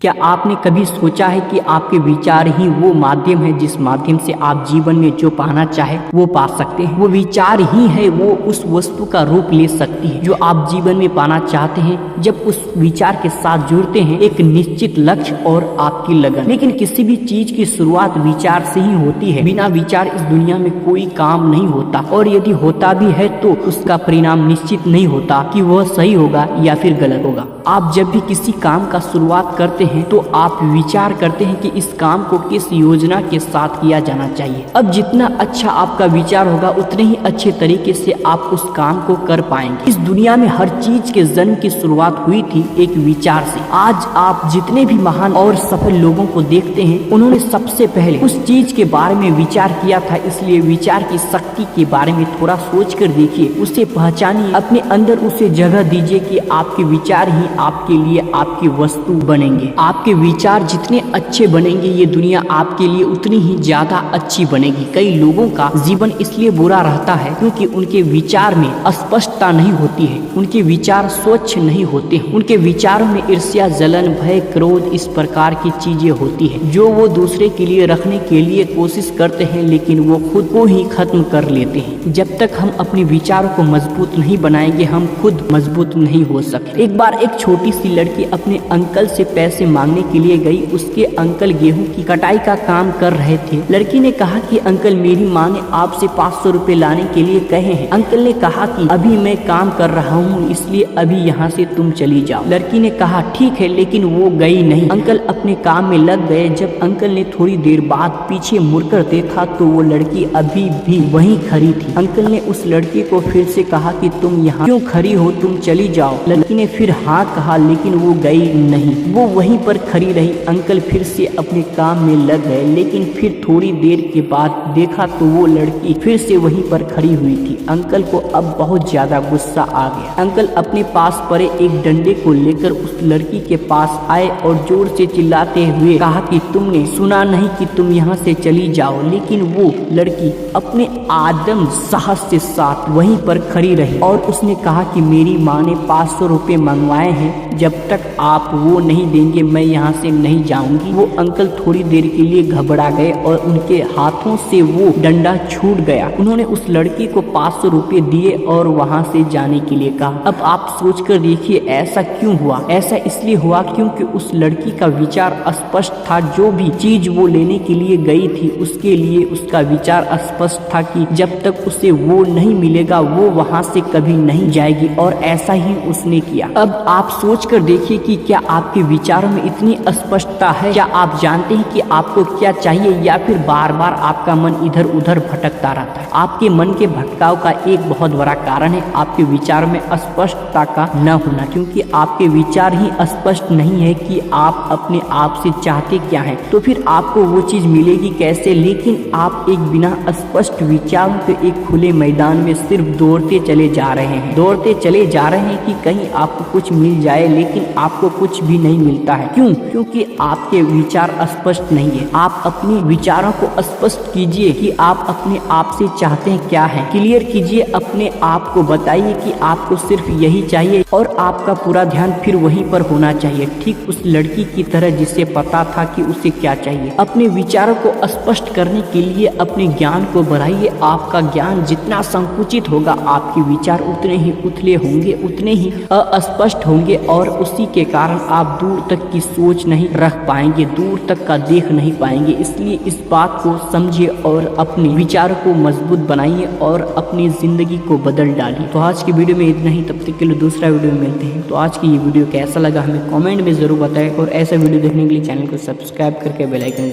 क्या आपने कभी सोचा है कि आपके विचार ही वो माध्यम है जिस माध्यम से आप जीवन में जो पाना चाहे वो पा सकते हैं। वो विचार ही है वो उस वस्तु का रूप ले सकती है जो आप जीवन में पाना चाहते हैं, जब उस विचार के साथ जुड़ते हैं एक निश्चित लक्ष्य और आपकी लगन। लेकिन किसी भी चीज की शुरुआत विचार से ही होती है। बिना विचार इस दुनिया में कोई काम नहीं होता, और यदि होता भी है तो उसका परिणाम निश्चित नहीं होता कि वह सही होगा या फिर गलत होगा। आप जब भी किसी काम का शुरुआत करते हैं तो आप विचार करते हैं कि इस काम को किस योजना के साथ किया जाना चाहिए। अब जितना अच्छा आपका विचार होगा उतने ही अच्छे तरीके से आप उस काम को कर पाएंगे। इस दुनिया में हर चीज के जन्म की शुरुआत हुई थी एक विचार से। आज आप जितने भी महान और सफल लोगों को देखते हैं, उन्होंने सबसे पहले उस चीज के बारे में विचार किया था। इसलिए विचार की शक्ति के बारे में थोड़ा सोच कर देखिए, उसे पहचानिए, अपने अंदर उसे जगह दीजिए कि आपके विचार ही आपके लिए आपकी वस्तु बनेंगे। आपके विचार जितने अच्छे बनेंगे ये दुनिया आपके लिए उतनी ही ज्यादा अच्छी बनेगी। कई लोगों का जीवन इसलिए बुरा रहता है क्योंकि उनके विचार में स्पष्टता नहीं होती है, उनके विचार स्वच्छ नहीं होते हैं। उनके विचारों में ईर्ष्या, जलन, भय, क्रोध, इस प्रकार की चीजें होती है जो वो दूसरे के लिए रखने के लिए कोशिश करते हैं, लेकिन वो खुद को ही खत्म कर लेते हैं। जब तक हम अपने विचारों को मजबूत नहीं बनाएंगे हम खुद मजबूत नहीं हो सकते। एक बार एक छोटी सी लड़की अपने अंकल से पैसे मांगने के लिए गई। उसके अंकल गेहूं की कटाई का काम कर रहे थे। लड़की ने कहा कि अंकल, मेरी माँ ने आपसे 500 रुपए लाने के लिए कहे हैं। अंकल ने कहा कि अभी मैं काम कर रहा हूँ, इसलिए अभी यहाँ से तुम चली जाओ। लड़की ने कहा ठीक है, लेकिन वो गई नहीं। अंकल अपने काम में लग गए। जब अंकल ने थोड़ी देर बाद पीछे मुड़कर देखा तो वो लड़की अभी भी वहीं खड़ी थी। अंकल ने उस लड़की को फिर से कहा कि तुम यहाँ क्यों खड़ी हो, तुम चली जाओ। लड़की ने फिर हाँ कहा, लेकिन वो गई नहीं, वो वहीं पर खड़ी रही। अंकल फिर से अपने काम में लग गए, लेकिन फिर थोड़ी देर के बाद देखा तो वो लड़की फिर से वहीं पर खड़ी हुई थी। अंकल को अब बहुत ज्यादा गुस्सा आ गया। अंकल अपने पास पड़े एक डंडे को लेकर उस लड़की के पास आए और जोर से चिल्लाते हुए कहा कि तुमने सुना नहीं कि तुम यहाँ से चली जाओ। लेकिन वो लड़की अपने आदम साहस के साथ वहीं पर खड़ी रही और उसने कहा कि मेरी माँ ने 500 रुपए मंगवाए हैं, जब तक आप वो नहीं देंगे मैं यहाँ से नहीं जाऊंगी। वो अंकल थोड़ी देर के लिए घबरा गए और उनके हाथों से वो डंडा छूट गया। उन्होंने उस लड़की को 500 रुपए दिए और वहाँ से जाने के लिए कहा। अब आप सोच कर देखिए ऐसा क्यों हुआ। ऐसा इसलिए हुआ क्योंकि उस लड़की का विचार स्पष्ट था। जो भी चीज वो लेने के लिए गई थी उसके लिए उसका विचार स्पष्ट था कि जब तक उसे वो नहीं मिलेगा वो वहाँ से कभी नहीं जाएगी, और ऐसा ही उसने किया। अब आप सोच कर देखिए कि क्या आपके विचारों में इतनी स्पष्टता है? क्या आप जानते हैं कि आपको क्या चाहिए, या फिर बार बार आपका मन इधर उधर भटकता रहता है? आपके मन के भटकाव का एक बहुत बड़ा कारण है आपके विचारों में स्पष्टता का न होना, क्योंकि आपके विचार ही स्पष्ट नहीं है कि आप अपने आप से चाहते क्या हैं, तो फिर आपको वो चीज मिलेगी कैसे? लेकिन आप एक बिना स्पष्ट विचारों के एक खुले मैदान में सिर्फ दौड़ते चले जा रहे हैं, दौड़ते चले जा रहे हैं कि कहीं आपको कुछ मिल जाए, लेकिन आपको कुछ भी नहीं मिलता है। क्यों? क्योंकि आपके विचार स्पष्ट नहीं है। आप अपने विचारों को स्पष्ट कीजिए कि आप अपने आप से चाहते हैं क्या है। क्लियर कीजिए, अपने आप को बताइए कि आपको सिर्फ यही चाहिए, और आपका पूरा ध्यान फिर वहीं पर होना चाहिए, ठीक उस लड़की की तरह जिसे पता था कि उसे क्या चाहिए। अपने विचारों को स्पष्ट करने के लिए अपने ज्ञान को बढ़ाइए। आपका ज्ञान जितना संकुचित होगा आपके विचार उतने ही उथले होंगे, उतने ही अस्पष्ट होंगे, और उसी के कारण आप दूर तक की सोच नहीं रख पाएंगे, दूर तक का देख नहीं पाएंगे। इसलिए इस बात को समझिए और अपने विचारों को मजबूत बनाइए और अपनी जिंदगी को बदल डालिए। तो आज की वीडियो में इतना ही, तब तक के लिए दूसरा वीडियो में मिलते हैं। तो आज की ये वीडियो कैसा लगा हमें कमेंट में जरूर बताएं, और ऐसा वीडियो देखने के लिए चैनल को सब्सक्राइब करके बेल आइकन